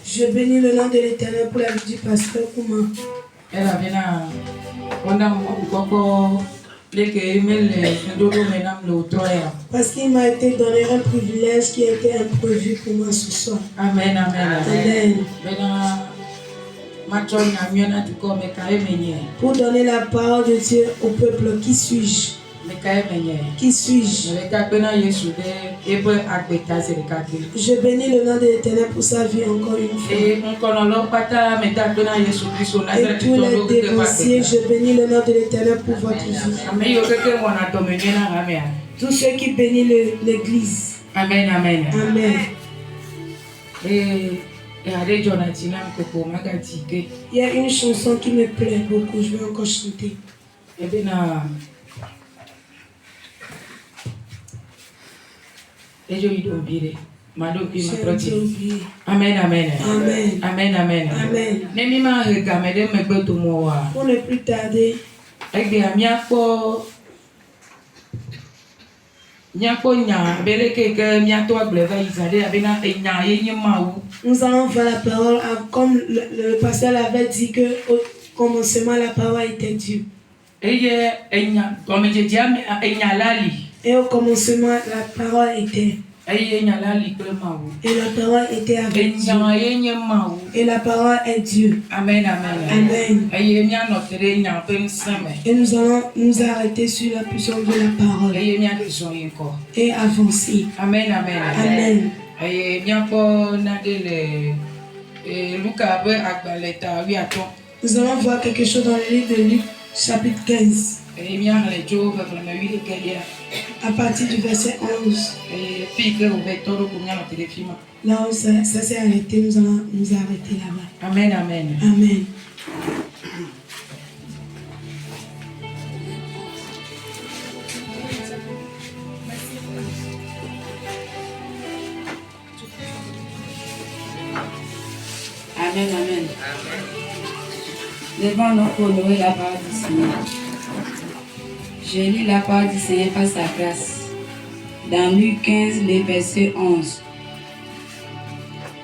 Je bénis le nom de l'Éternel pour la vie du pasteur Kouma. Parce qu'il m'a été donné un privilège qui a été imprévu pour moi ce soir. Amen, amen, Amen. Pour donner la parole de Dieu au peuple, qui suis-je? Qui suis-je? Je bénis le nom de l'Éternel pour sa vie encore une fois. Et tous les dévanciers, je bénis le nom de l'Éternel pour votre vie. Tous ceux qui bénissent l'Église. Amen, amen. Amen. Il y a une chanson qui me plaît beaucoup, je vais encore chanter. Amen, amen. Amen. Amen, amen. Amen. Pour ne plus tarder, nous allons voir la parole comme le pasteur l'avait dit que au commencement la parole était Dieu. Et au commencement la parole était. Et la parole était avec Dieu. Et la parole est Dieu. Amen, amen. Amen. Et nous allons nous arrêter sur la puissance de la parole. Et avancer. Amen, amen. Amen. Nous allons voir quelque chose dans le livre de Luc, chapitre 15. À partir du verset 11. Là où ça s'est arrêté, nous allons nous arrêter là-bas. Amen, amen. Amen. Amen, amen. Levons-nous pour louer la parole du Seigneur. Je lis la parole du Seigneur par sa grâce. Dans Luc 15, le verset 11.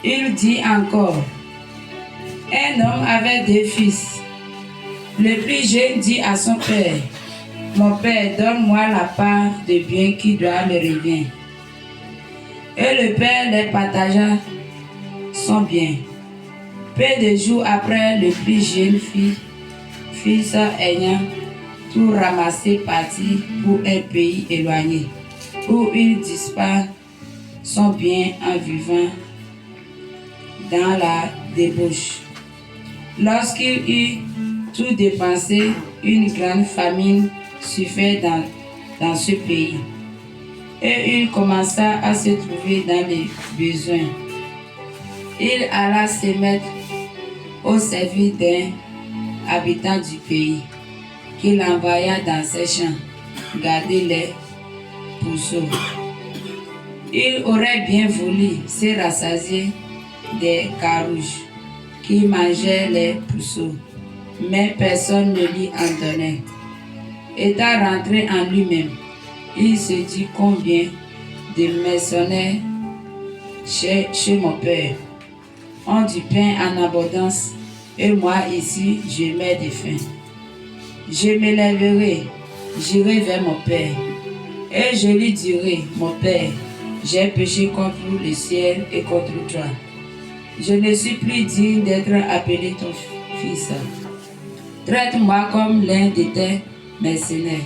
Il dit encore, un homme avait 2 fils. Le plus jeune dit à son père, mon père, donne-moi la part de bien qui doit me revenir. Et le père les partagea son bien. Peu de jours après, le plus jeune fils ayant tout ramassé partit pour un pays éloigné, où il disparaît son bien en vivant dans la débauche. Lorsqu'il eut tout dépensé, une grande famine survint dans ce pays. Et il commença à se trouver dans les besoins. Il alla se mettre au service d'un habitant du pays, qu'il envoya dans ses champs, garder les pourceaux. Il aurait bien voulu se rassasier des carouges qui mangeaient les pourceaux, mais personne ne lui en donnait. Étant rentré en lui-même, il se dit combien de mercenaires chez mon père ont du pain en abondance, et moi ici je meurs de faim. Je me lèverai, j'irai vers mon père, et je lui dirai, mon père, j'ai péché contre le ciel et contre toi. Je ne suis plus digne d'être appelé ton fils. Traite-moi comme l'un de tes mercenaires.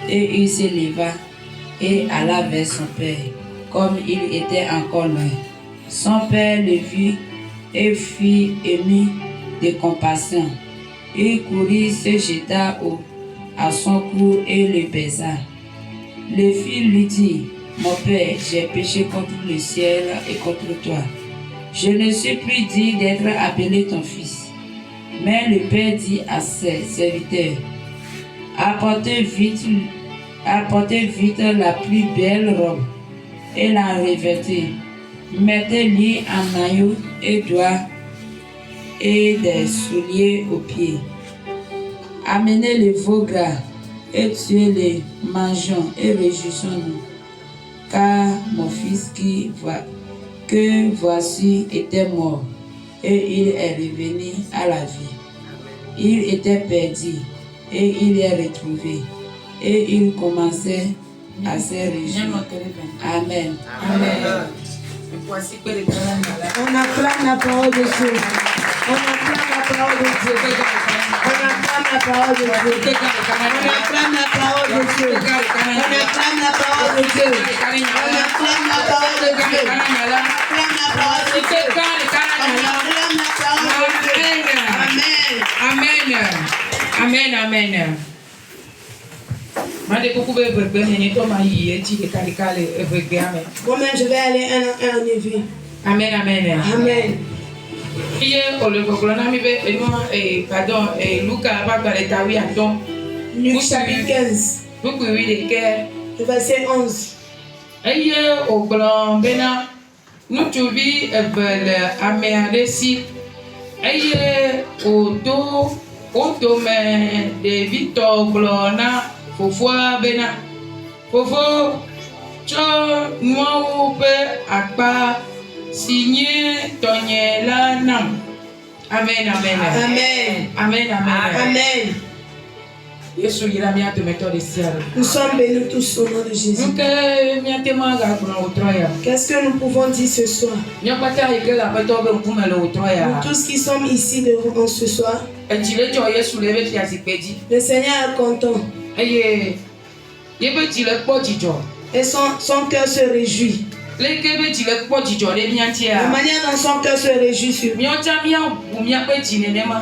Et il se leva et alla vers son père, comme il était encore loin. Son père le vit et fut ému de compassion. Il courut, se jeta à son cou et le baisa. Le fils lui dit, mon père, j'ai péché contre le ciel et contre toi. Je ne suis plus digne d'être appelé ton fils. Mais le père dit à ses serviteurs, apportez vite la plus belle robe et la revêtez. Mettez-lui un maillot et doigts et des souliers aux pieds. Amenez le veau gras et tuez-les, mangeons et réjouissons-nous. Car mon fils qui que voici était mort et il est revenu à la vie. Il était perdu et il est retrouvé et il commençait à se réjouir. Amen. Amen. On acclame la parole de Dieu. On acclame la parole de Dieu. On acclame la parole de Dieu. On acclame la parole de Dieu. On acclame la parole de Dieu. On acclame la parole de Dieu. On acclame la parole de Dieu. On acclame la parole de Dieu. Amen. Amen. Amen. Moi-même, je vais aller un en éveil. Amen. Amen. Amen. Luc chapitre 15, le verset 11. Fofoa bena fofo cho nuo pe akpa signé tonyela nam. Amen. Amen. Amen. Amen. Amen. Amen. Yesu yira mi atometo de ciel. Nous sommes bénis tous au nom de Jésus. Qu'est-ce que nous pouvons dire ce soir? Nous tous qui sommes ici devant ce soir, le Seigneur est content. Et son cœur se réjouit. La manière dont son cœur se réjouit sur nous.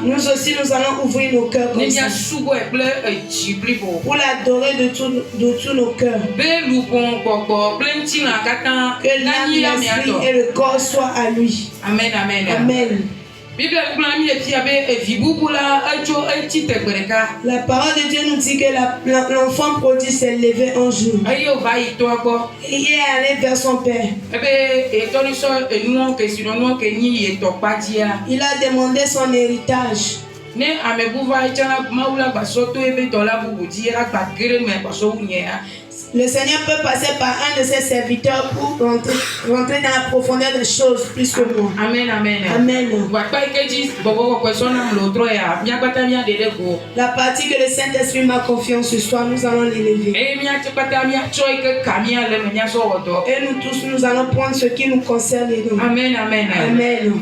Nous aussi, nous allons ouvrir nos cœurs comme ça, pour l'adorer de tous nos cœurs. Que l'âme, l'esprit et le corps soient à lui. Amen. Amen. Amen. La parole de Dieu nous dit que l'enfant prodigue s'est levé un jour. Il est allé vers son père. Il a demandé son héritage. Le Seigneur peut passer par un de ses serviteurs pour rentrer dans la profondeur des choses plus que moi. Amen. Amen. Amen. La partie que le Saint-Esprit m'a confiée ce soir, nous allons l'élever. Et nous tous, nous allons prendre ce qui nous concerne. Amen. Amen. Amen.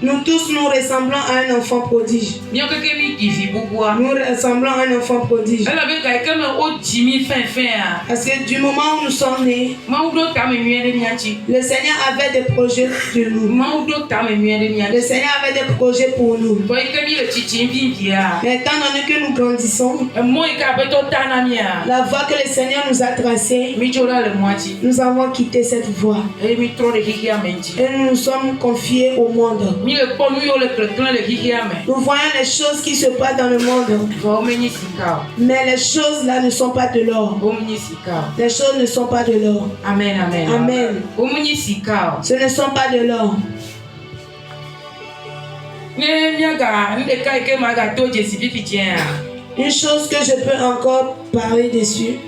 Nous tous, nous ressemblons à un enfant prodige. Nous ressemblons à un enfant prodige. Parce que du moment où nous sommes nés, le Seigneur avait des projets de nous. Le Seigneur avait des projets pour nous. Mais étant donné que nous grandissons, la voie que le Seigneur nous a tracée, nous avons quitté cette voie. Et nous nous sommes confiés au monde. Nous voyons les choses qui se passent dans le monde. Mais les choses là ne sont pas de l'or. Les choses ne sont pas de l'or. Amen. Amen. Amen. Ce ne sont pas de l'or. Une chose que je peux encore parler dessus.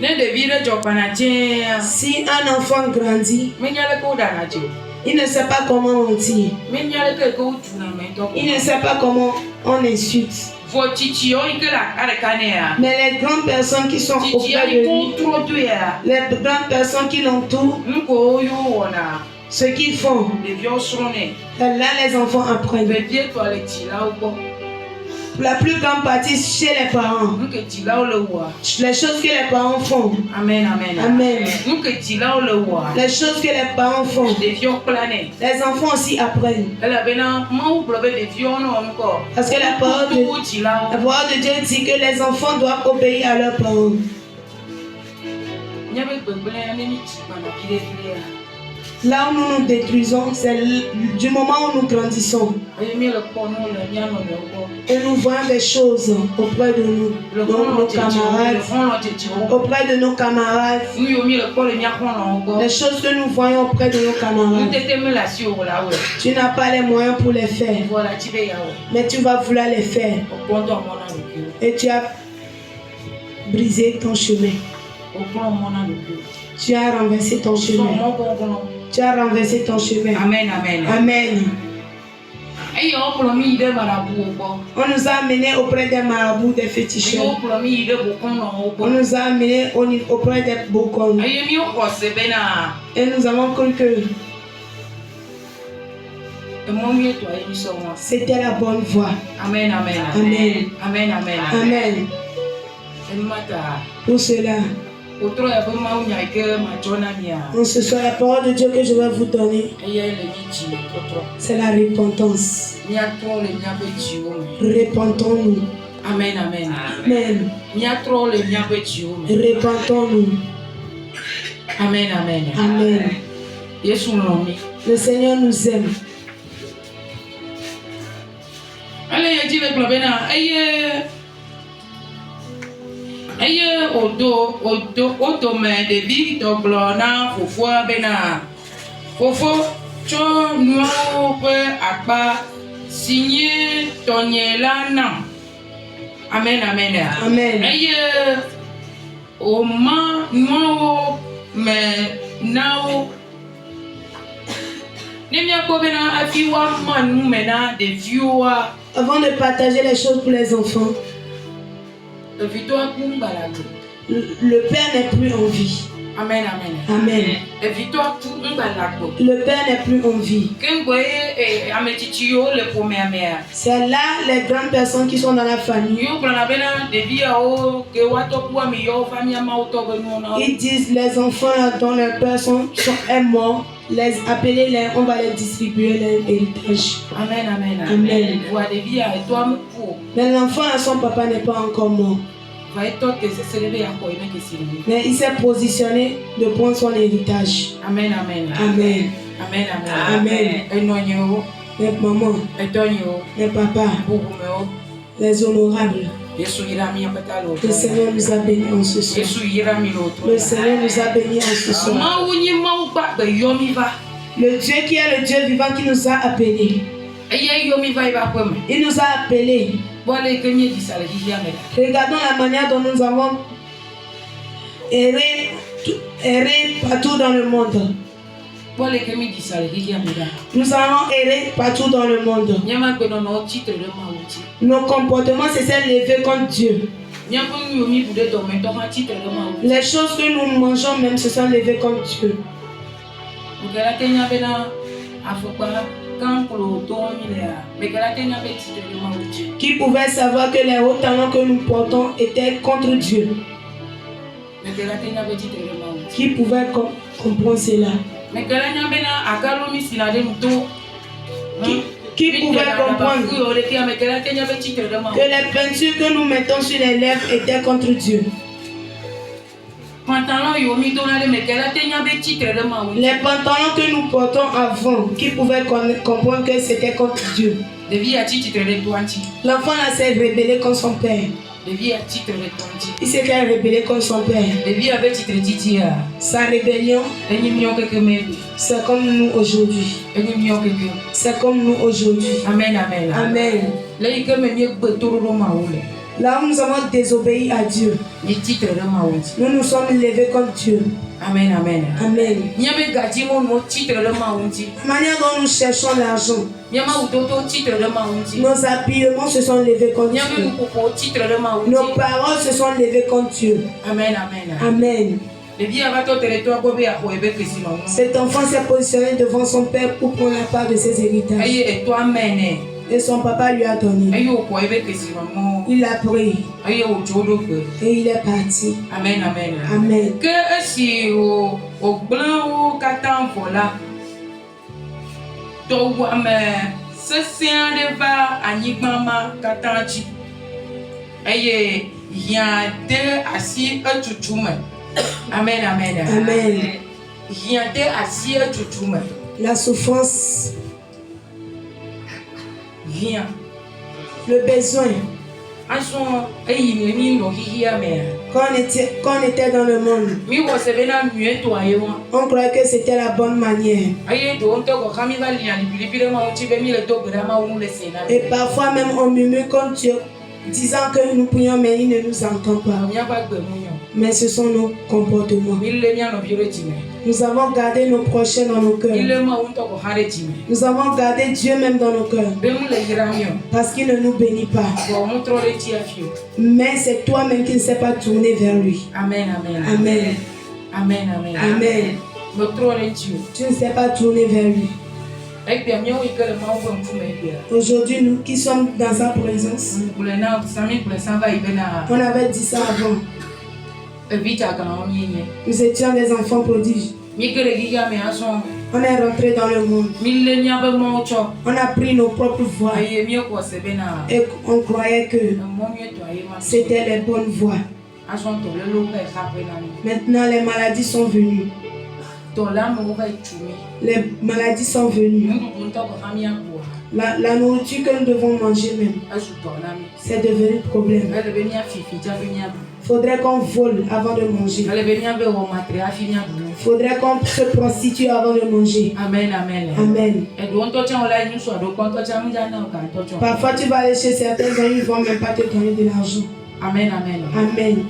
Si un enfant grandit, il ne sait pas comment mentir. Il ne sait pas comment on insulte. Mais les grandes personnes qui sont auprès de lui, les grandes personnes qui l'entourent, ce qu'ils font, là les enfants apprennent. La plus grande partie chez les parents. Les choses que les parents font. Amen. Amen. Amen. Les choses que les parents font. Les enfants aussi apprennent. Parce que la parole de Dieu dit que les enfants doivent obéir à leurs parents. Là où nous nous détruisons, c'est du moment où nous grandissons. Et nous voyons des choses auprès de nous, nos camarades, auprès de nos camarades. Les choses que nous voyons auprès de nos camarades. Tu n'as pas les moyens pour les faire. Mais tu vas vouloir les faire. Et tu as brisé ton chemin. Tu as renversé ton chemin. Tu as renversé ton chemin. Amen, amen. Amen. Et on promis de marabout. On nous a amenés auprès des marabouts, des féticheurs. On promis de boucon. On nous a amenés auprès des boucons. Et nous avons cru que c'était la bonne voie. Amen, amen. Amen. Amen, amen. Amen. Pour cela, ce soir, la parole de Dieu que je vais vous donner, c'est la repentance. Repentons-nous. Amen, amen. Amen. Repentons-nous. Amen, amen. Amen. Le Seigneur nous aime. Allez, il dit le problème. Aïe, odo, mais de vie, donc, là, faut bena. Faut, tu nous peut signer ton là, amen, amen. Amen. Aïe, au moins, nous, mais, now, avant de partager les choses pour les enfants, le Père n'est plus en vie. Amen, amen. Amen. Le Père n'est plus en vie. C'est là les grandes personnes qui sont dans la famille. Ils disent les enfants là, dont leurs pères est mort, appelez-les, on va les distribuer leur héritage. Amen, amen. Amen. Mais l'enfant là, son papa n'est pas encore mort. Mais il s'est positionné de prendre son héritage. Amen, amen. Amen. Amen, amen. Amen. Les mamans, les papas, les honorables. Le Seigneur nous a bénis en ce soir. Le Seigneur nous a bénis en ce soir. Le Dieu qui est le Dieu vivant qui nous a appelés. Il nous a appelés. Regardons la manière dont nous avons erré partout dans le monde. Nous avons erré partout dans le monde. Nos comportements se sont levés contre Dieu. Les choses que nous mangeons même se sont levées contre Dieu. Qui pouvait savoir que les hauts talents que nous portons étaient contre Dieu? Qui pouvait comprendre cela? Qui pouvait comprendre que les peintures que nous mettons sur les lèvres étaient contre Dieu? Les pantalons que nous portons avant, qui pouvaient comprendre que c'était contre Dieu? L'enfant s'est rébellé contre son père. Il s'est rébellé contre son père. Sa rébellion, c'est comme nous aujourd'hui. C'est comme nous aujourd'hui. Amen, amen. Amen. Là où nous avons désobéi à Dieu, nous nous sommes levés contre Dieu. Amen, amen. Amen. La manière dont nous cherchons l'argent, nos habillements se sont levés contre Dieu. Nos paroles se sont levées contre Dieu. Amen, amen. Amen. Cet enfant s'est positionné devant son père pour prendre la part de ses héritages. Et son papa lui a donné. Il a pris. Et il est parti. Amen, amen. Amen. Que si au blanc ou katan vola, to wame se sien de va anigmama katanji. Aye yan de asi etutume. Amen, amen. Amen. Yan de asi etutume. La souffrance. Rien. Le besoin. Quand on était dans le monde, on croyait que c'était la bonne manière. Et parfois même on murmure contre Dieu, disant que nous prions mais il ne nous entend pas. Mais ce sont nos comportements. Nous avons gardé nos prochains dans nos cœurs. Nous avons gardé Dieu même dans nos cœurs. Parce qu'il ne nous bénit pas. Mais c'est toi-même qui ne sais pas tourner vers lui. Amen, amen. Amen. Amen, amen. Amen. Tu ne sais pas tourner vers lui. Aujourd'hui, nous qui sommes dans sa présence, on avait dit ça avant. Nous étions des enfants prodiges. On est rentré dans le monde. On a pris nos propres voies. Et on croyait que c'était les bonnes voies. Maintenant, les maladies sont venues. Les maladies sont venues. La nourriture que nous devons manger même, c'est devenu un problème. Il faudrait qu'on vole avant de manger. Il faudrait qu'on se prostitue avant de manger. Amen, amen. Amen. Parfois tu vas aller chez certains gens, ils ne vont même pas te donner de l'argent. Amen, amen. Amen.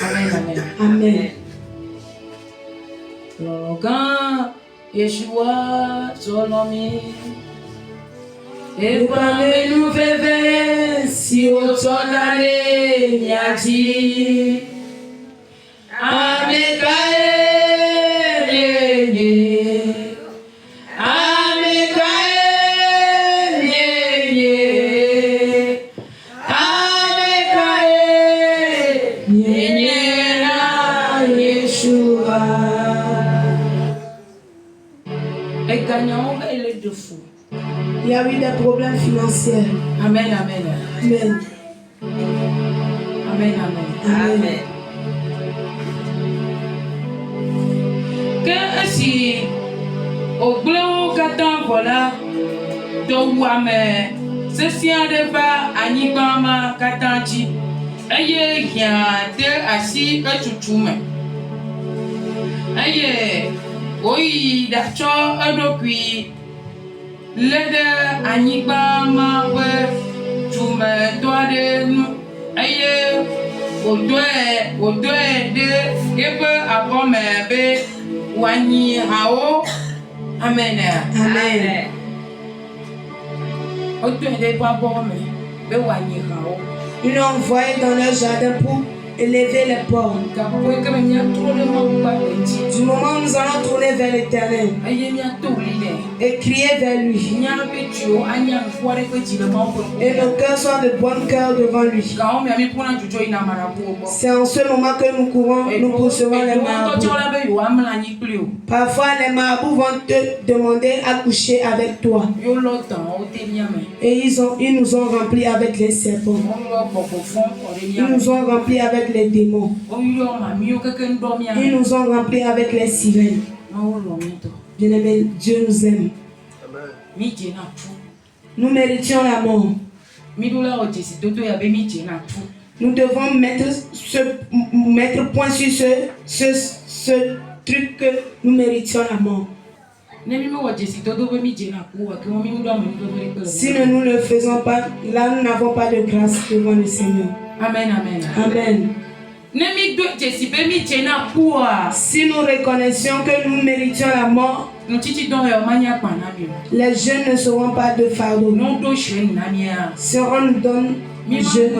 Amen, amen. Amen. Logan, Yeshua, Solomé. Et parmi nous, bébé, si au tonale, miadi. Amekae, il y a eu des problèmes financiers. Amen, amen. Amen. Amen, amen. Amen. Que si au glow katan voilà to wame se sia de ba anibama katanji aye ya de asi etutume aye oyi da cho adokwi lede anibama we tume toade nu aye odoe de ebe abome be Wani hao. Amen. Amen. Ils l'ont envoyé dans leur jardin pour élever les porcs. Du moment où nous allons tourner vers l'Éternel et crier vers lui, et nos cœurs soient de bons cœurs devant lui. C'est en ce moment que nous courons, nous poursuivons les marabouts. Parfois les marabouts vont te demander à coucher avec toi. Et ils nous ont remplis avec les serpents. Ils nous ont remplis avec les démons. Ils nous ont remplis avec les sirènes. Bien-aimé, Dieu nous aime. Nous méritions la mort. Nous devons mettre point sur ce truc que nous méritions la mort. Si nous ne le faisons pas, là nous n'avons pas de grâce devant le Seigneur. Amen, amen. Amen. Si nous reconnaissions que nous méritions la mort, les jeunes ne seront pas de fardeau. Si on nous donne jeûne,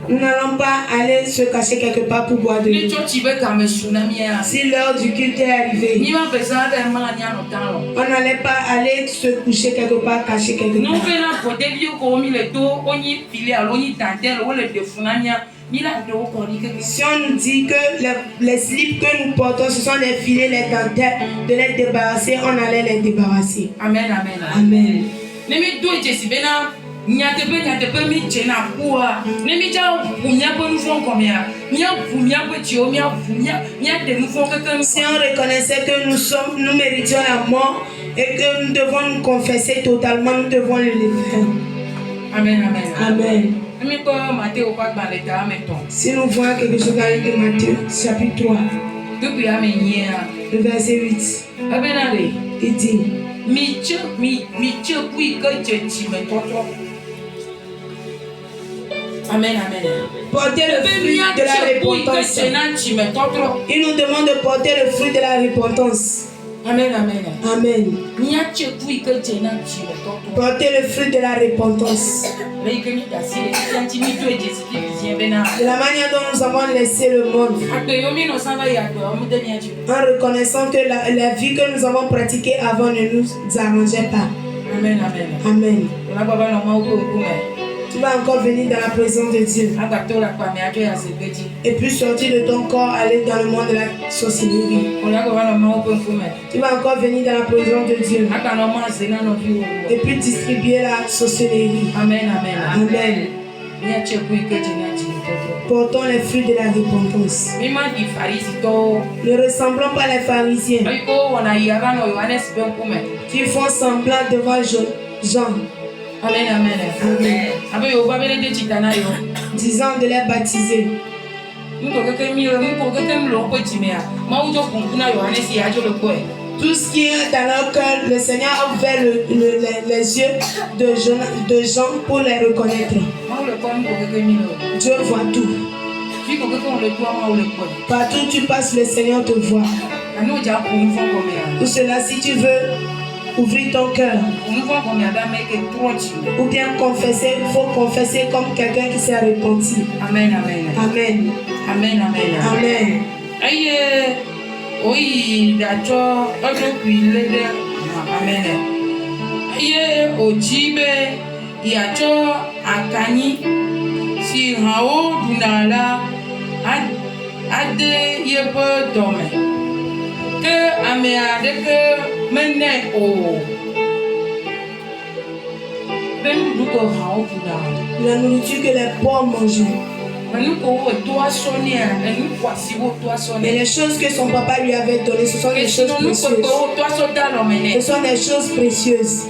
nous n'allons pas aller se cacher quelque part pour boire de l'eau. Si l'heure du culte est arrivée, on n'allait pas aller se coucher quelque part, cacher quelque part. Si on nous dit que les slips que nous portons, ce sont les filets, les dentelles, de les débarrasser, on allait les débarrasser. Amen, amen. Amen. Si on reconnaissait que nous méritions la mort et que nous devons nous confesser totalement, nous devons le faire. Amen, amen. Amen. Si nous voyons quelque chose dans le Matthieu, chapitre 3, le verset 8, il dit Amen, amen. Porter le fruit de la repentance. Il nous demande de porter le fruit de la repentance. Amen, amen. Amen. Porter le fruit de la repentance. De la manière dont nous avons laissé le monde. En reconnaissant que la vie que nous avons pratiquée avant ne nous arrangeait pas. Amen, amen. Amen. Tu vas encore venir dans la présence de Dieu. Et puis sortir de ton corps, aller dans le monde de la sorcellerie. Tu vas encore venir dans la présence de Dieu. Et puis distribuer la sorcellerie. Amen, amen. Amen. Portons les fruits de la repentance. Ne ressemblons pas les pharisiens qui font semblant devant Jean. Amen, amen. Amen. Disant de les baptiser. Tout ce qui est dans leur cœur, le Seigneur a ouvert les yeux de Jean pour les reconnaître. Dieu voit tout. Partout où tu passes, le Seigneur te voit. Pour cela, si tu veux ouvrir ton cœur, ou bien confesser, il faut confesser comme quelqu'un qui s'est repenti. Amen, amen. Amen. Amen, amen. Amen. Oui, d'accord. Amen. Ojibe, yacho akani si hao dunala ade yebo dome. Que amea de que mene o. Ben duko hao dunala. La nourriture que les pauvres mangent. Et les choses que son papa lui avait données, ce sont des choses précieuses. Ce sont des choses précieuses.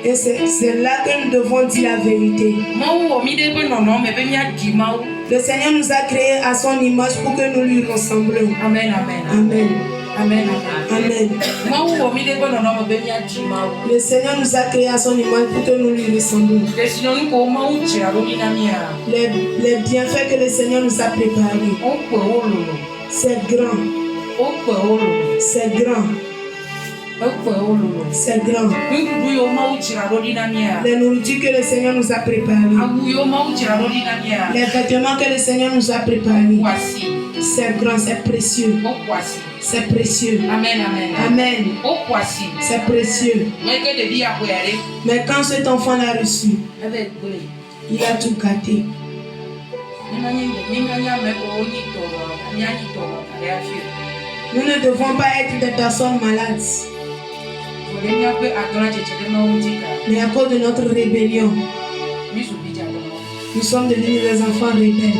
Et c'est là que nous devons dire la vérité. Le Seigneur nous a créés à son image pour que nous lui ressemblions. Amen, amen. Amen. Amen. Amen. Le Seigneur nous a créés à son image pour que nous lui ressemblions. Les bienfaits que le Seigneur nous a préparés, c'est grand. C'est grand. C'est grand. Les nourritures que le Seigneur nous a préparées, les vêtements que le Seigneur nous a préparés, c'est grand, c'est précieux. C'est précieux. Amen, amen. Amen. C'est précieux. Mais quand cet enfant l'a reçu, il a tout gâté. Nous ne devons pas être des personnes malades. Mais à cause de notre rébellion, nous sommes devenus des enfants rebelles.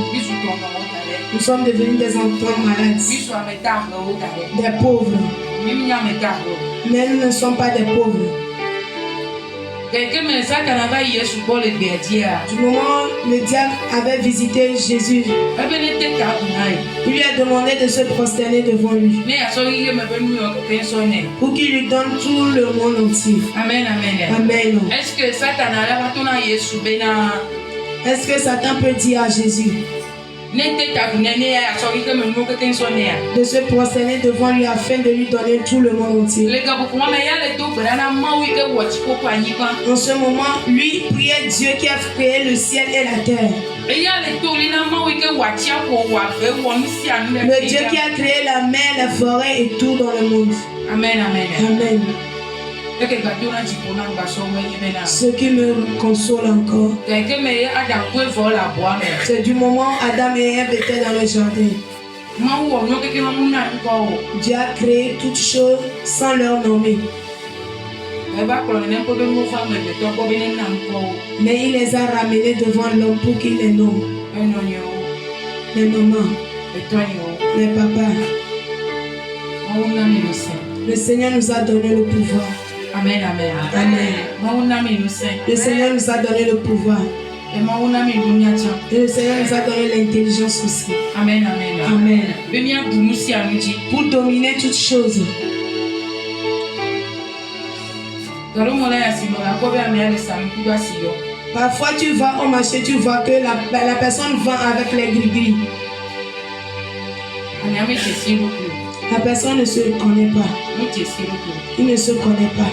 Nous sommes devenus des enfants malades, des pauvres. Mais nous ne sommes pas des pauvres. Du moment où le diable avait visité Jésus, il lui a demandé de se prosterner devant lui pour qu'il lui donne tout le monde entier. Amen, amen. Amen. Est-ce que Satan peut dire à Jésus de se prosterner devant lui afin de lui donner tout le monde entier? En ce moment, lui priait Dieu qui a créé le ciel et la terre. Le Dieu qui a créé la mer, la forêt et tout dans le monde. Amen, amen. Amen. Ce qui me console encore, c'est du moment où Adam et Ève étaient dans le jardin. Dieu a créé toutes choses sans leur nommer. Mais il les a ramenés devant l'homme pour qu'il les nomme. Les mamans, les papas. Le Seigneur nous a donné le pouvoir. Amen, amen. Amen. Le Seigneur nous a donné le pouvoir. Et le Seigneur nous a donné l'intelligence aussi. Amen, amen. Amen. Pour dominer toutes choses. Parfois tu vas au marché, tu vois que la personne vend avec les gris-gris. La personne ne se connaît pas. Il ne se connaît pas.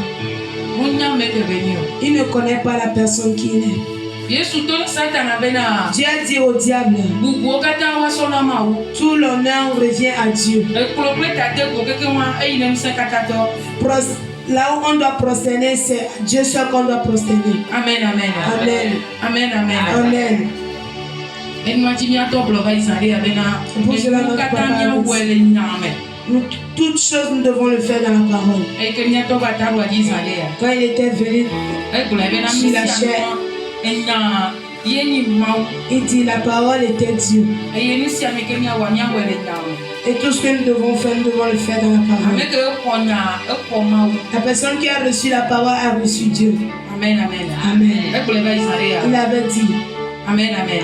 Il ne connaît pas la personne qui est. Dieu a dit au diable, tout l'honneur revient à Dieu. Là où on doit prosterner, c'est Dieu seul qu'on doit prosterner. Amen, amen. Amen. Amen, amen. Amen. Nous, toutes choses, nous devons le faire dans la parole. Quand il était venu sur la chair, il dit la parole était Dieu. Et tout ce que nous devons faire, nous devons le faire dans la parole. La personne qui a reçu la parole a reçu Dieu. Amen, amen. Amen. Il avait dit. Amen, amen.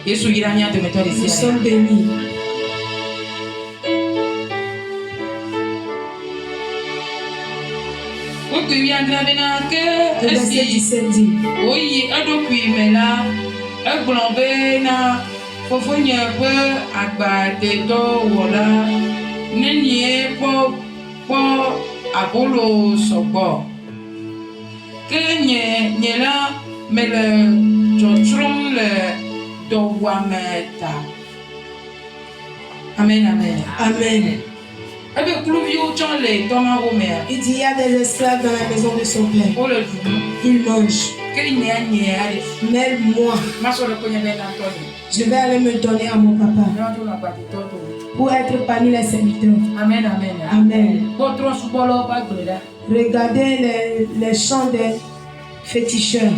Nous sommes bénis. Le verset 17 dit. Fofonye pe agbadedo wola nenye po abolo sogbo kenye nyela mele jotrum le dowameta. Amen, amen. Amen. Il dit il y a des esclaves dans la maison de son père. Ils mangent. Mais moi, je vais aller me donner à mon papa pour être parmi les serviteurs. Amen, amen. Amen. Regardez les chants des féticheurs.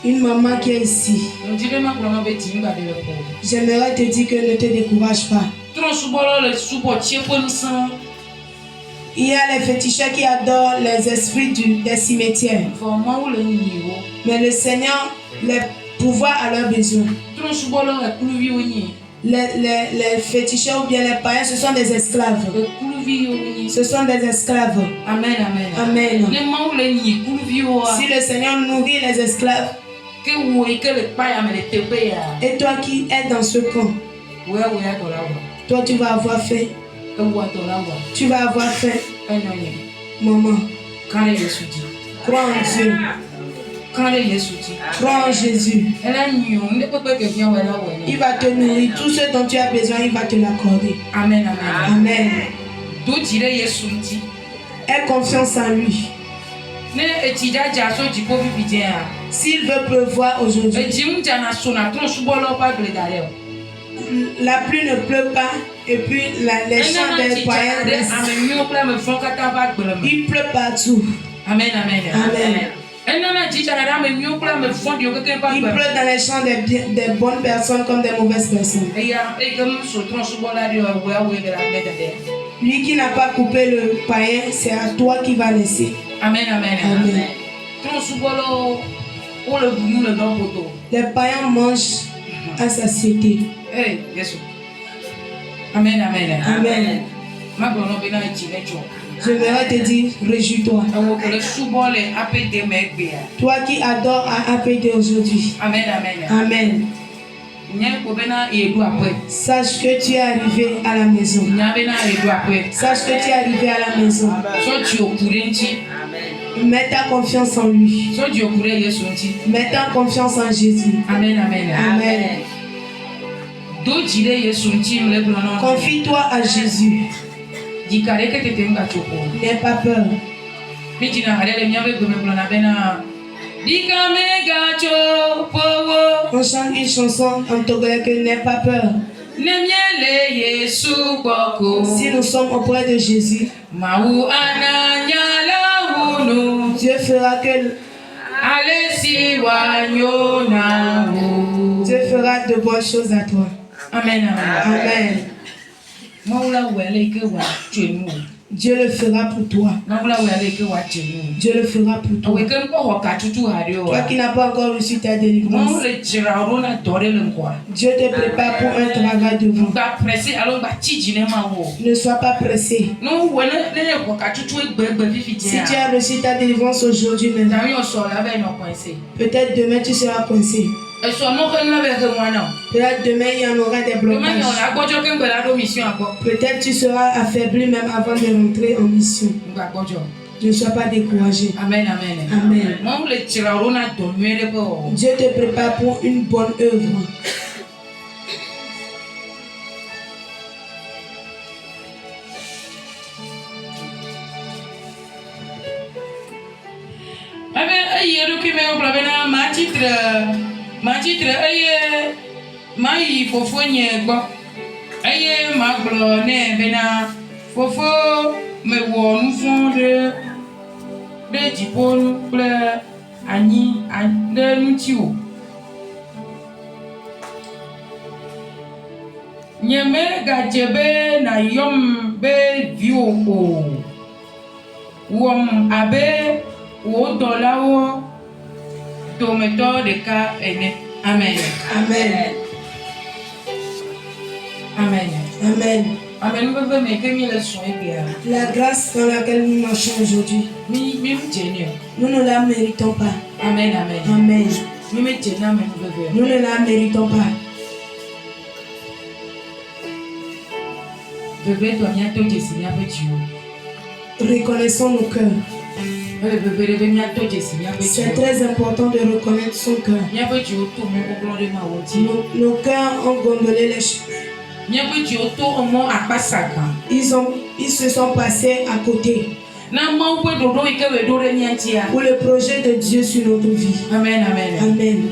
Une maman qui est ici. J'aimerais te dire que ne te décourage pas. Il y a les féticheurs qui adorent les esprits des cimetières. Mais le Seigneur les pourvoit à leurs besoins. Les féticheurs ou bien les païens, ce sont des esclaves. Ce sont des esclaves. Amen, amen. Amen. Si le Seigneur nourrit les esclaves, et toi qui es dans ce camp, toi tu vas avoir faim. Tu vas avoir faim. Maman, crois en Dieu. Crois en Jésus. Il va te nourrir. Tout ce dont tu as besoin, il va te l'accorder. Amen, amen. Amen. Aie confiance en lui. S'il veut pleuvoir aujourd'hui, la pluie ne pleut pas et puis les champs des païens, il pleut partout. Amen, amen. Amen. Il pleut dans les champs des bonnes personnes comme des mauvaises personnes. Lui qui n'a pas coupé le païen, c'est à toi qui va laisser. Amen, amen. Amen. Les païens mangent à satiété. Amen, amen. Amen. Je vais te dire, réjouis-toi. Toi qui adores à APD aujourd'hui. Amen, amen. Amen. Sache que tu es arrivé à la maison. Sache que tu es arrivé à la maison. Mets ta confiance en lui. Mets ta confiance en Jésus. Amen, amen. Amen. Confie-toi à Jésus. N'aie pas peur. On chante une chanson en togolais que n'aie pas peur. Si nous sommes auprès de Jésus, Dieu fera que Dieu fera de bonnes choses à toi. Amen, amen. Amen. Dieu le fera pour toi. Dieu le fera pour toi. Toi qui n'as pas encore reçu ta délivrance, Dieu te prépare pour un travail devant. Ne sois pas pressé. Si tu as reçu ta délivrance aujourd'hui même, peut-être demain tu seras coincé. Peut-être demain il y en aura des blocages. Peut-être tu seras affaibli même avant de rentrer en mission. Ne sois pas découragé. Amen. Amen. Dieu te prépare pour une bonne œuvre. Ma titre ma yi fofo nye gbo ma glo ne bena fofo me wo nu fun de jiponu ple anyi de nuti o nyeme gajebe na yom be viwo o wom abe wo dolawo tometo de ka ene. Amen. Amen. Amen. Amen. Amen. La grâce dans laquelle nous marchons aujourd'hui, nous ne la méritons pas. Amen. Amen. Nous ne la méritons pas. Reconnaissons nos cœurs. C'est très important de reconnaître son cœur. Nos cœurs ont gondolé les cheveux. Ils se sont passés à côté pour le projet de Dieu sur notre vie. Amen. Amen.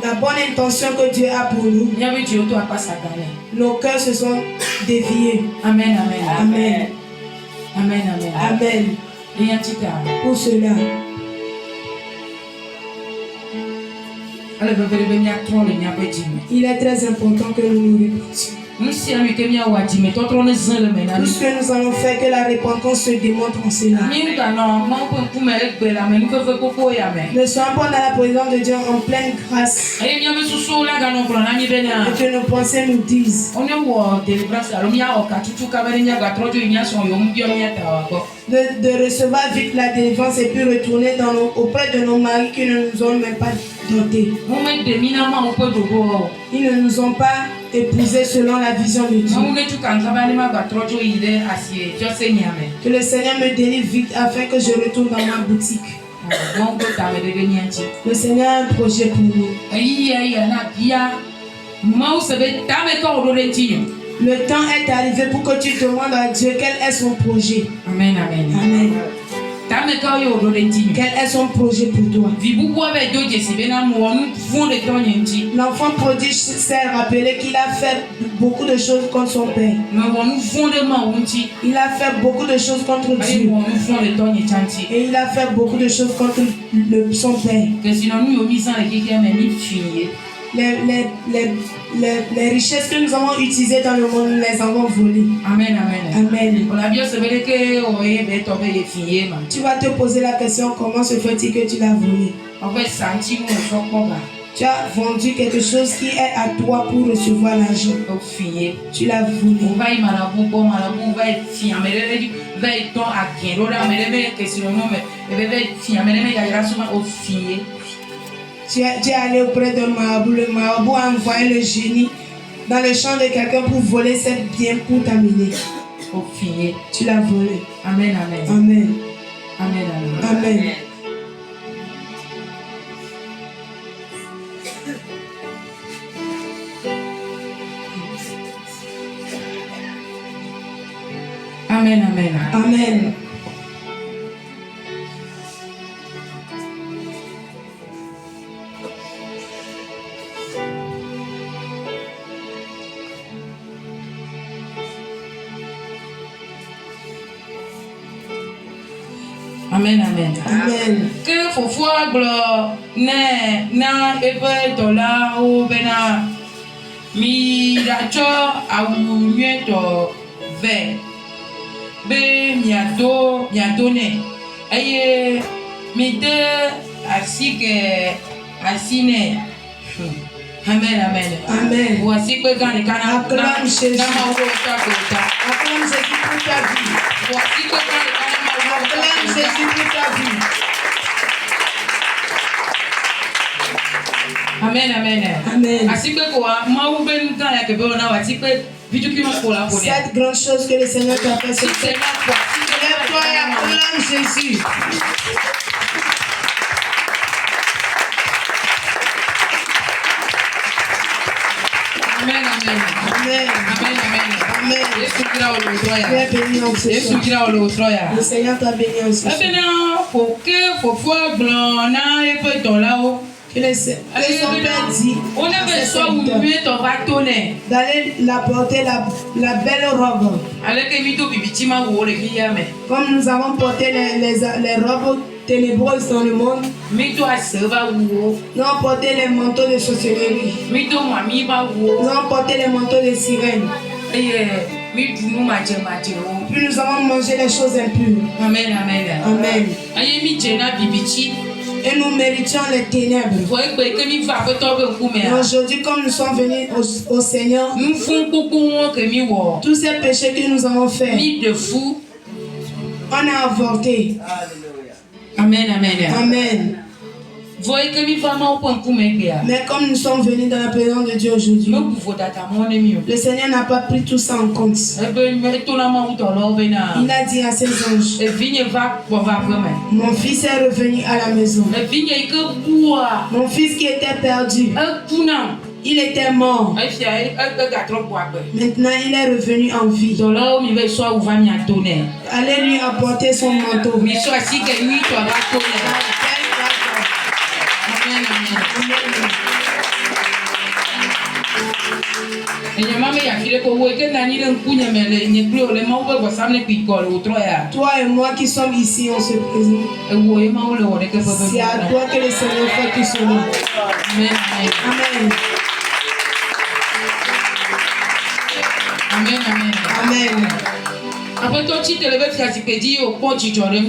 La bonne intention que Dieu a pour nous, nos cœurs se sont déviés. Amen. Amen. Pour cela, il est très important que nous nous répandions. Tout ce que nous allons faire, que la repentance se démontre en cela. Ne soyons pas dans la présence de Dieu en pleine grâce. Et que nos pensées nous disent de recevoir vite la délivrance et puis retourner auprès de nos maris qui ne nous ont même pas dotés. Ils ne nous ont pas épousés selon la vision de Dieu. Que le Seigneur me délivre vite afin que je retourne dans ma boutique. Le Seigneur a un projet pour nous. Le temps est arrivé pour que tu demandes à Dieu quel est son projet. Amen. Quel est son projet pour toi? L'enfant prodige s'est rappelé qu'il a fait beaucoup de choses contre son père. Il a fait beaucoup de choses contre Dieu. Et il a fait beaucoup de choses contre son père. Les richesses que nous avons utilisées dans le monde, nous les avons volées. Amen. Tu vas te poser la question, comment se fait-il que tu l'as volé? Tu as vendu quelque chose qui est à toi pour recevoir l'argent. Tu l'as volé. Tu es allé auprès d'un marabout. Le marabout a envoyé le génie dans le champ de quelqu'un pour voler ses biens pour t'amener. Tu l'as volé. Amen. Amen. Que fofo glo na ebe dola o bena mi ratsɔ awu nyuietɔ vɛ be miado nɛ eye mi de asi nɛ. Amen, amen. Amen. Voici que quand les canards Acclame Jésus. Acclame Jésus pour ta vie. Voici que quand les canards Acclame Jésus pour ta vie. Amen, amen. Amen. Ainsi que quoi, moi ou ben quand il y a que bon là, ainsi que vitu qui nous pour la pour. Cette grande chose que le Seigneur t'a fait, c'est C'est la foi. lève-toi et acclame Jésus. Amen, amen. Amen. Amen, amen. Amen. Yesu kira o lo Tu es troya. béni en ce Yesu soir. kira o lo troya. Le Seigneur t'a béni en ce soir. Ebe na foke fofo gblon na epe to la o. Que son Père dit On à avait ses soit ou serviteurs mieux ton bâtonnet. d'aller l'apporter la belle robe. Avec les mythos bibitima ou les guillemets. Comme nous avons porté les robes ténébreuses dans le monde, Mytho à seva ou. nous avons porté les manteaux de sorcellerie. Mytho mami ba Nous ou. avons porté les manteaux de sirènes. Et mytho nous matche. Puis nous avons mangé les choses impures. Amen, amen. Amen. Aye mi jena bibichi. Et nous méritions les ténèbres. Voyez que mi va peut tomber au Et coup. aujourd'hui, comme nous sommes venus au Seigneur, Nous font beaucoup que mi wo. tous ces péchés que nous avons faits, Mi de fou. on a avorté. Amen, amen. Amen. Voyez que mi va ma au point coup mais. Mais comme nous sommes venus dans la présence de Dieu aujourd'hui, Nous pouvons data mon ami. le Seigneur n'a pas pris tout ça en compte. Il a dit à ses anges, mon fils est revenu à la maison. Mon fils qui était perdu, il était mort. Maintenant, il est revenu en vie. Allez lui apporter son manteau. Toi et moi qui sommes ici, on se présente. C'est à toi que le Seigneur fait tout cela. Amen. Amen, amen. Amen. Après toi, tu te lèves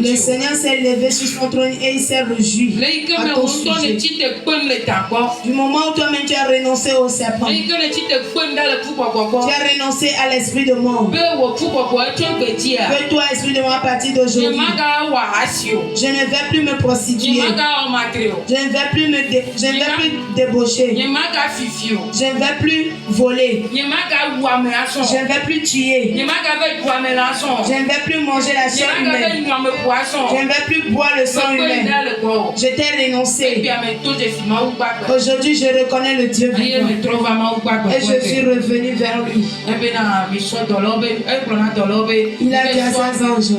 Le Seigneur s'est levé sur son trône et il s'est réjoui à ton sujet. Du moment où toi-même tu as renoncé au serpent, tu as renoncé à l'esprit de mort. Que toi, esprit de mort, à partir d'aujourd'hui, je ne vais plus me prostituer. Je ne vais plus débaucher. Je ne vais plus voler. Je ne vais plus tuer. Je ne vais plus manger la chair humaine. Je ne vais plus boire le sang humain. Je t'ai renoncé. Aujourd'hui, je reconnais le Dieu vivant. Et je suis revenu vers lui. Il a dit à ses anges,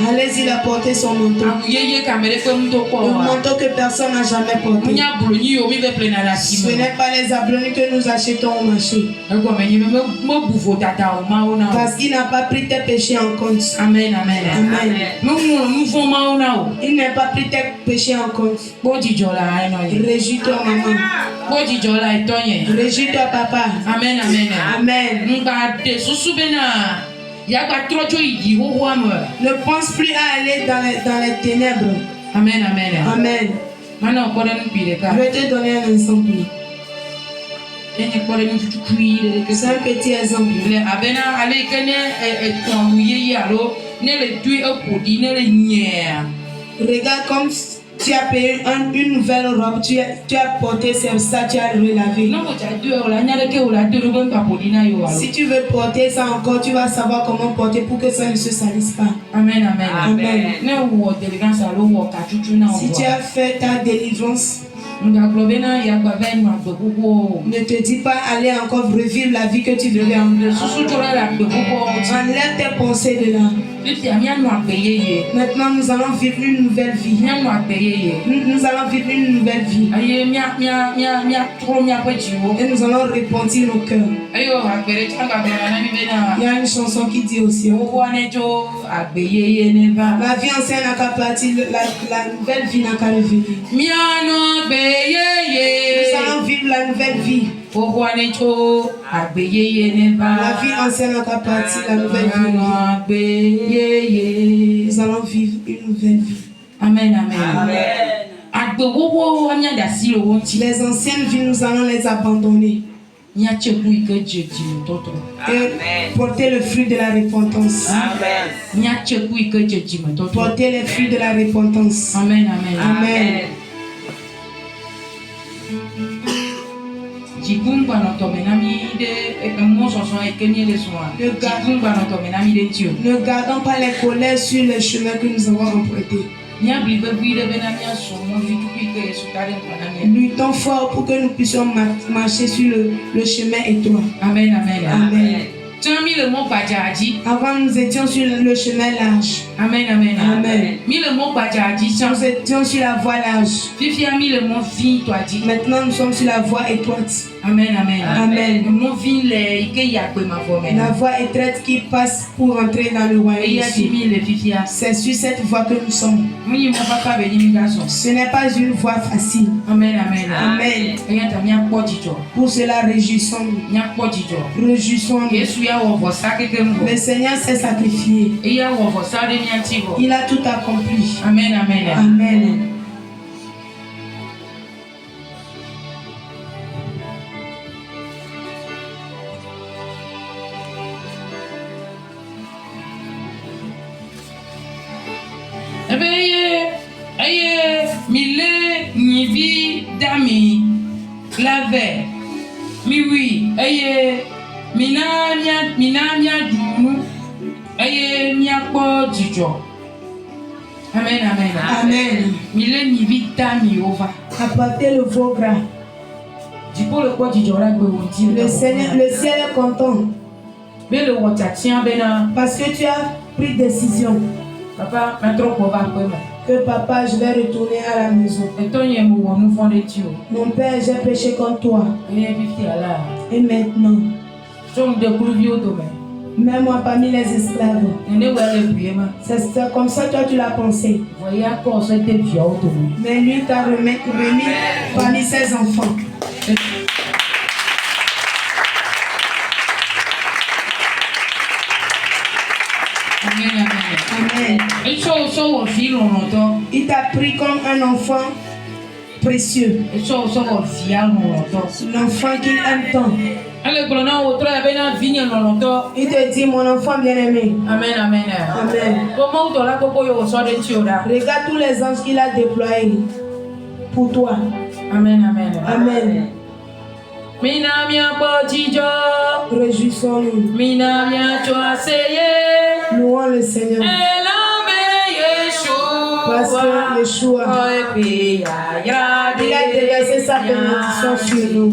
allez-y apporter son manteau. Le manteau que personne n'a jamais porté. Ce n'est pas les ablonis que nous achetons au marché. Parce qu'il n'a pas pris tes péchés en compte. Amen, amen. Amen. Il n'a pas pris tes péchés en compte. Réjouis-toi, maman. Réjouis-toi, papa. Amen, amen. Amen. Ne pense plus à aller dans les ténèbres. Amen, amen. Amen. Maintenant, on Je vais te donner un exemple. C'est un petit exemple. Regarde comme tu as payé une nouvelle robe, tu as porté ça, tu as relavé. Si tu veux porter ça encore, tu vas savoir comment porter pour que ça ne se salisse pas. Amen, amen. Amen. Si tu as fait ta délivrance, ne te dis pas aller encore revivre la vie que tu vivais en deux. Enlève tes pensées de là. Maintenant, nous allons vivre une nouvelle vie. Nous allons vivre une nouvelle vie. Et nous allons répandre nos cœurs. Il y a une chanson qui dit aussi, agbeyeye ne va. La vie ancienne n'a qu'à partir, la nouvelle vie n'a qu'à revenir. Miano agbeyeye. Nous allons vivre la nouvelle vie. Okwanecho agbeyeye ne va. La vie ancienne n'a qu'à partir, la nouvelle vie. Miano agbeyeye. Nous allons vivre une nouvelle vie. Amen, amen. Amen. Agbewowo anya dasi lo wonti. Les anciennes vies, nous allons les abandonner. Nya cheku ike jeji mtoto. Et porter le fruit de la repentance. Amen. Nya cheku ike jeji mtoto. Porter les fruits de la repentance. Amen, amen. Amen. Jibumba no tomenami de mo soso ekeni le soa. Jibumba no tomenami de tio. Ne gardons pas les colères sur les chemins que nous avons empruntés. Luttons fort pour que nous puissions marcher sur le chemin étroit. Amen, amen, amen. Avant nous étions sur le chemin large. Amen, amen, amen. Nous étions sur la voie large. Maintenant nous sommes sur la voie étroite. Amen, amen, amen. La voie étroite qui passe pour entrer dans le royaume. C'est sur cette voie que nous sommes. Ce n'est pas une voie facile. Amen, amen, amen. Pour cela, réjouissons-nous. Réjouissons-nous. Le Seigneur s'est sacrifié. Il a tout accompli. Amen, amen, amen. Aye, mille nivi dami lave mi oui aye minamia dunu aye miakpo jijo. Amen, amen, amen. Mille nivi dami ova. Apportez le veau gras. Le Seigneur, le ciel est content. Parce que tu as pris décision. Papa, que papa, je vais retourner à la maison. Mon père, j'ai péché contre toi. Et maintenant, mets-moi parmi les esclaves. C'est comme ça toi tu l'as pensé. Mais lui t'a remis parmi ses enfants. Amen. Il t'a pris comme un enfant précieux. L'enfant qu'il aime tant. Il te dit, mon enfant bien-aimé. Amen, amen. Amen. Regarde tous les anges qu'il a déployés pour toi. Amen, amen. Amen. Réjouissons-nous. Louons le Seigneur. Parce que Yeshua, il a déversé sa bénédiction sur nous.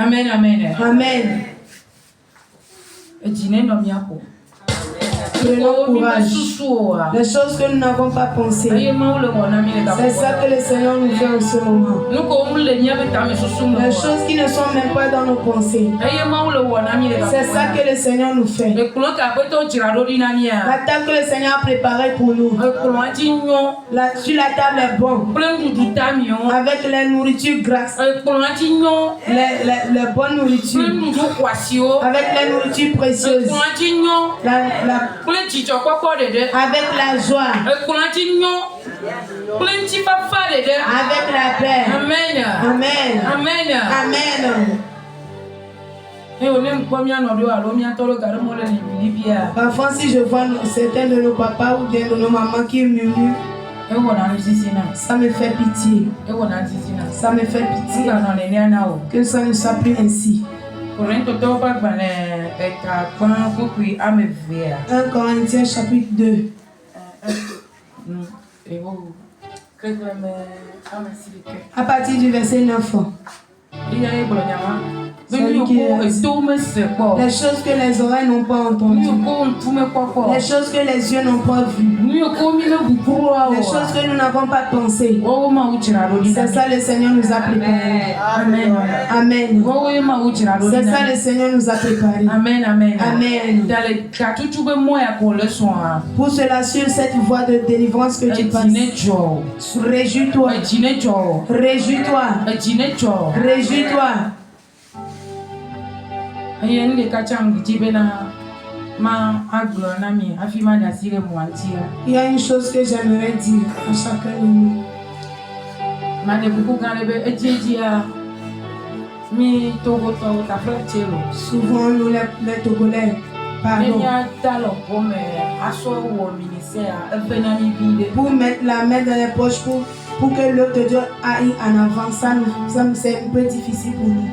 Amen, amen. Amen. Prenons courage. Les choses que nous n'avons pas pensées. C'est ça que le Seigneur nous fait en ce moment. Les choses qui ne sont même pas dans nos pensées. C'est ça que le Seigneur nous fait. La table que le Seigneur a préparée pour nous. Sur la table est bon. Avec les nourritures grasses. Les bonnes nourritures. Avec les nourritures précieuses. Avec la joie. Avec la paix. Amen. Amen. Amen. Parfois, si je vois certains de nos papas ou bien de nos mamans qui murmurent, Ça me fait pitié. Ça me fait pitié. Que ça ne soit plus ainsi. 1 Corinthiens chapitre 2. À partir du verset 9. Les choses que les oreilles n'ont pas entendues, les choses que les yeux n'ont pas vues, les choses que nous n'avons pas pensées. C'est ça le Seigneur nous a préparé. Amen. Amen. C'est ça le Seigneur nous a préparé. Amen. Amen. Pour cela, sur cette voie de délivrance que tu passes, réjouis-toi. Réjouis-toi. Réjouis-toi. Il y a une chose que j'aimerais dire à chacun de nous. Souvent, nous les Togolais, pardon, pour mettre la main dans les poches pour que l'œuvre de Dieu aille en avant, ça c'est un peu difficile pour nous.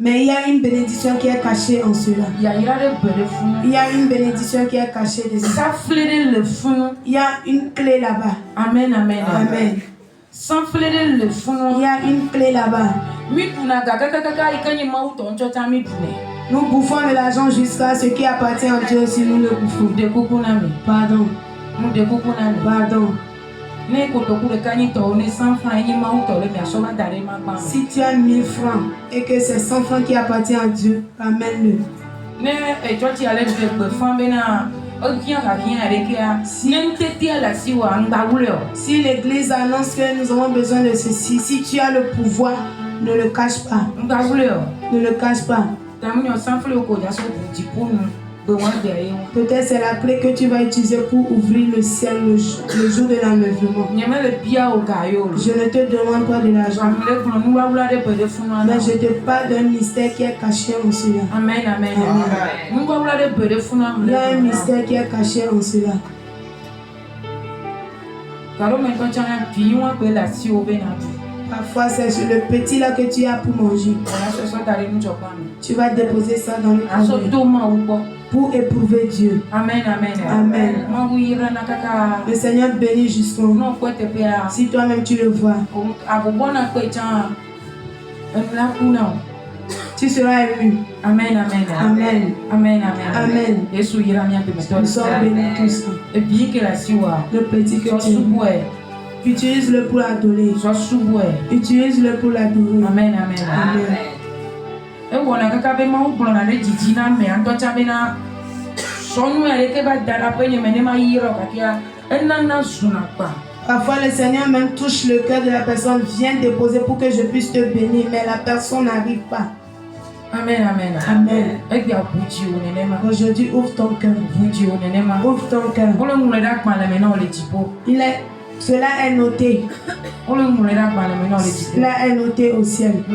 Mais il y a une bénédiction qui est cachée en cela. Il y a une bénédiction qui est cachée dedans. Il y a une clé là-bas. Amen. Amen. Amen. Il y a une clé là-bas. Nous bouffons de l'argent jusqu'à ce qui appartient à Dieu si nous le bouffons. Pardon. Pardon. Si tu as 1000 francs et que c'est 100 francs qui appartiennent à Dieu, ramène-le. Si l'église annonce que nous avons besoin de ceci, si tu as le pouvoir, ne le cache pas. Ne le cache pas. Peut-être c'est la clé que tu vas utiliser pour ouvrir le ciel le jour de l'enlèvement. Je ne te demande pas de l'argent, mais je te parle d'un mystère qui est caché en cela. Amen, amen, amen. Il y a un mystère qui est caché en cela. Parfois c'est sur le petit là que tu as pour manger. Tu vas déposer ça dans le corps pour éprouver Dieu. Amen, amen, amen. Le Seigneur bénit justement. Si toi-même tu le vois, tu seras ému. Amen, amen, amen, amen, amen. Nous sommes bénis tous. Le petit que tu aimes, utilise-le pour l'adorer. Utilise-le pour l'adorer. Amen, amen, amen. Parfois le Seigneur même touche le cœur de la personne, vient déposer pour que je puisse te bénir, mais la personne n'arrive pas. Amen, amen, amen. Aujourd'hui, ouvre ton cœur. Ouvre ton cœur. Cela est noté. Cela est noté au ciel. Je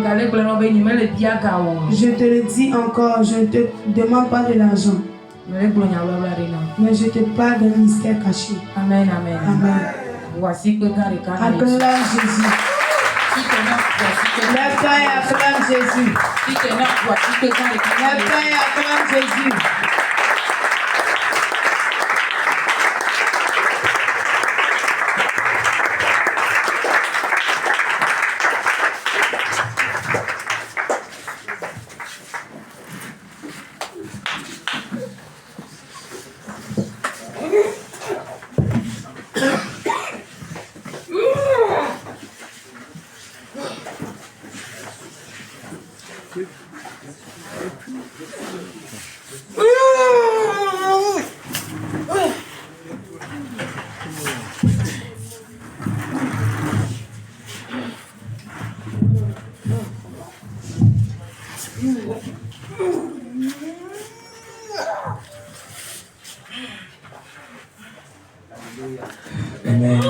te le dis encore, je ne te demande pas de l'argent, mais je te parle d'un mystère caché. Amen, amen, amen. Acclame Jésus. Lève toi et acclame Jésus. Lève toi et acclame Jésus. Amen.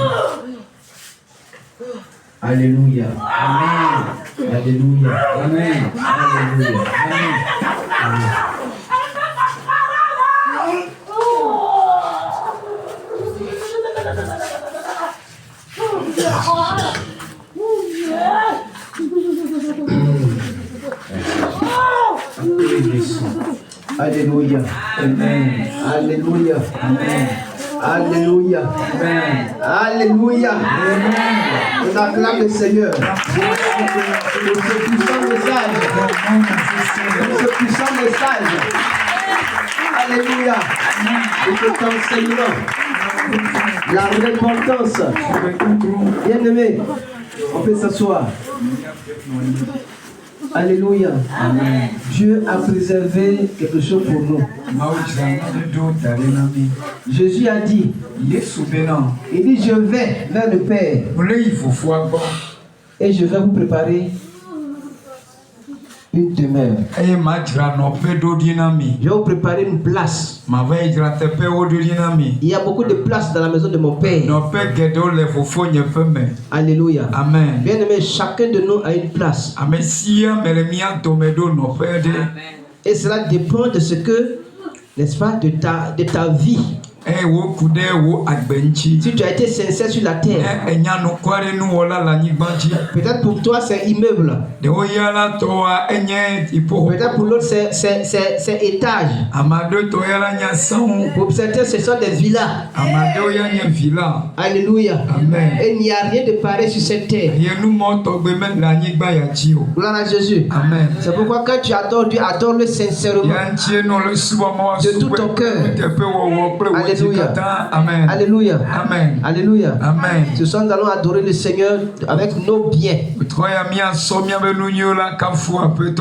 Alléluia. Amen. Alléluia. Amen. Alléluia. Amen. Amen. Alléluia. Amen. Alléluia. Amen. Alléluia. Amen. Alléluia. Amen. On acclame le Seigneur pour ce puissant message. Pour ce puissant message. Alléluia. Pour cet enseignement. La repentance. Bien-aimé, on peut s'asseoir. Alléluia. Amen. Dieu a préservé quelque chose pour nous. Jésus a dit, il dit, je vais vers le Père et je vais vous préparer une demeure. Je vais vous préparer une place. Il y a beaucoup de places dans la maison de mon Père. Alléluia. Amen. Bien aimé, chacun de nous a une place. Amen. Et cela dépend de ce que, n'est-ce pas, de ta vie. Si tu as été sincère sur la terre, peut-être pour toi c'est immeuble, peut-être pour l'autre c'est étage, pour certains ce sont des villas. Alléluia. Amen. Et il n'y a rien de pareil sur cette terre. Gloire à Jésus. Amen. C'est pourquoi quand tu adores Dieu, adore-le sincèrement de tout ton cœur. Alléluia. Amen. Alléluia. Amen. Alléluia. Amen. Ce soir, nous allons adorer le Seigneur avec nos biens.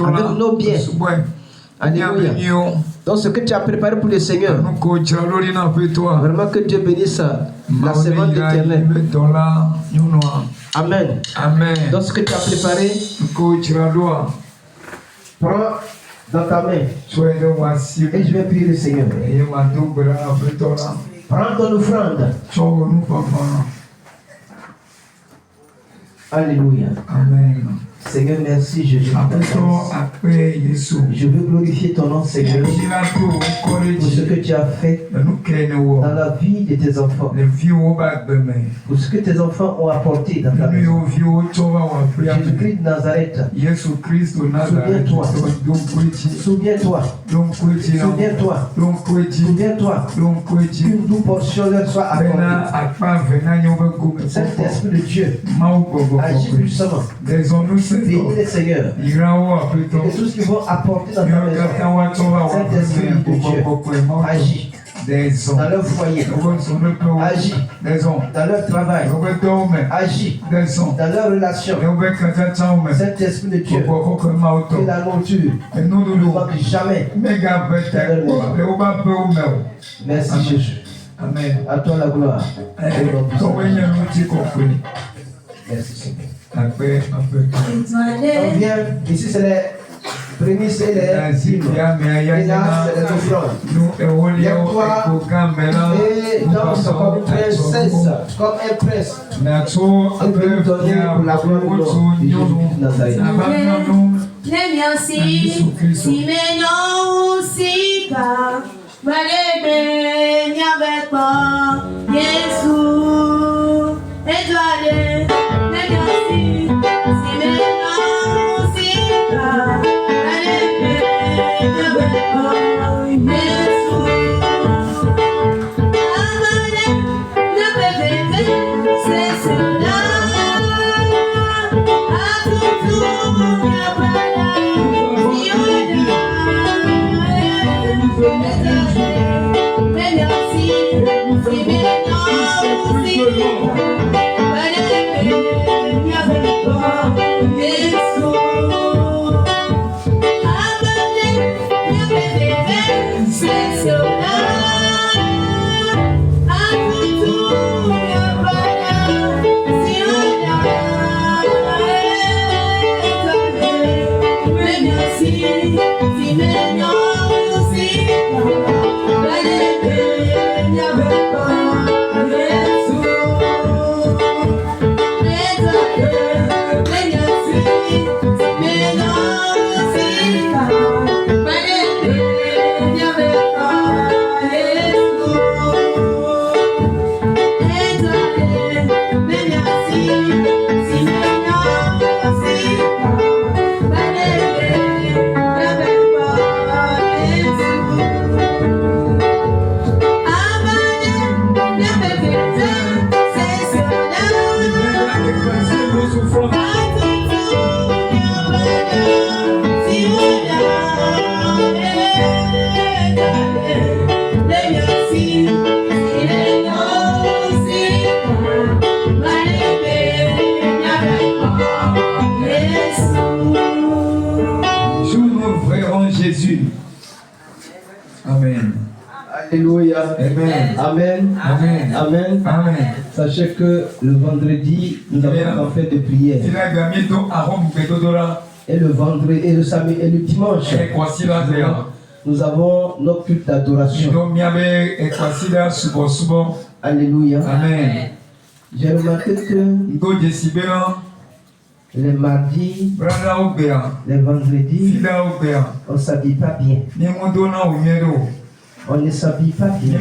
Avec nos biens. Alléluia. Donc, ce que tu as préparé pour le Seigneur, vraiment que Dieu bénisse la semence d'éternel. Amen. Amen. Donc, ce que tu as préparé, prends dans ta main et je vais prier le Seigneur. Prends ton offrande. Alléluia. Amen. Seigneur, merci Jésus. Je veux glorifier ton nom, Seigneur, pour ce que tu as fait dans la vie de tes enfants, pour ce que tes enfants ont apporté dans ta maison. Jésus-Christ de Nazareth, souviens-toi, souviens-toi, souviens-toi, souviens-toi, qu'une douce portion leur soit accordée. Saint-Esprit de Dieu, agis puissamment. Bénis les seigneurs et que tout ce qu'ils vont apporter dans ta maison, Saint-Esprit de Dieu, agis dans leur foyer, agis dans leur travail, agis dans leur relation. Saint-Esprit de Dieu, que la nourriture ne manque jamais dans leur maison. Merci Jésus. Amen. À toi la gloire. Merci Seigneur. On vient, ici c'est les prémices et les dîmes. Et là c'est les offrandes. Viens-toi et danse comme une princesse, comme un prince. Et peut nous donner pour la gloire de Jésus de Nazareth. Merci. Alléluia. Amen. Amen. Amen. Amen. Amen. Sachez que le vendredi, nous avons fait de prière. Et le vendredi, et le samedi, et le dimanche, nous avons nos cultes d'adoration. Alléluia. Amen. J'ai remarqué que les mardis, les vendredis, on ne s'habille pas bien. On ne s'habille pas bien.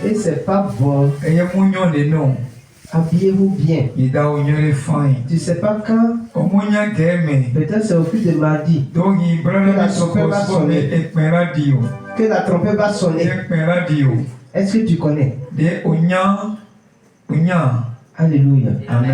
Et c'est pas bon. Habillez-vous bien. Tu sais pas quand. Peut-être c'est au plus de mardi. Que la trompette va sonner. Est-ce que tu connais? Alléluia. Amen.